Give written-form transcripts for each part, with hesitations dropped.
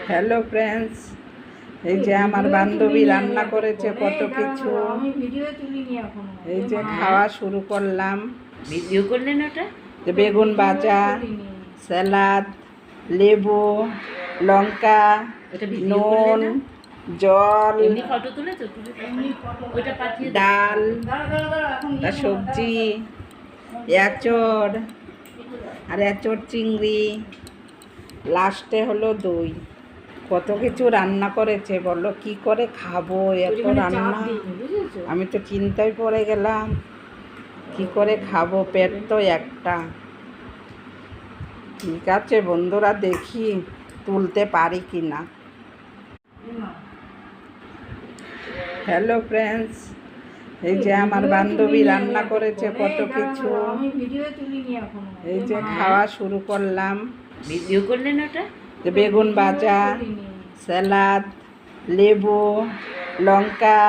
Hello friends, এই যে আমার বান্ধবী রান্না করেছে কত কিছু। এই যে খাওয়া শুরু করলাম। ভিডিও করলেন ওটা? যে বেগুন ভাজা, স্যালাড, লেবু, লঙ্কা, নুন, জল, ফটো তুলেছো? ওটা পাঠিয়ে ডাল, তা সবজি, এঁচড় আর এঁচড় চিংড়ি, লাস্টে হলো দই। কত কিছু রান্না করেছে, বলো কি করে খাবো এত রান্না। আমি তো চিন্তায় পড়ে গেলাম কি করে খাবো, পেট তো একটা। ঠিক আছে বন্ধুরা, দেখি তুলতে পারি কি না। হ্যালো ফ্রেন্ডস, এই যে আমার বান্ধবী রান্না করেছে কত কিছু। এই যে খাওয়া শুরু করলাম। ভিডিও করলেন ওটা? যে বেগুন ভাজা, স্যালাড, লেবু, লঙ্কা,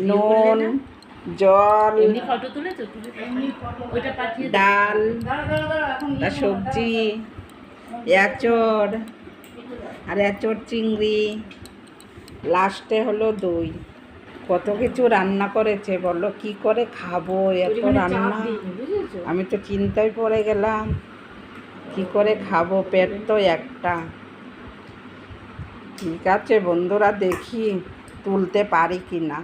নুন, জল, ফটো তুলেছো? ওটা পাঠিয়ে ডাল, তা সবজি, এঁচড় আর এঁচড় চিংড়ি, লাস্টে হলো দই। কত কিছু রান্না করেছে, বলো কি করে খাবো এত রান্না। আমি তো চিন্তায় পড়ে গেলাম কি করে খাবো, পেট তো একটা। ঠিক আছে বন্ধুরা, দেখি তুলতে পারি কি না।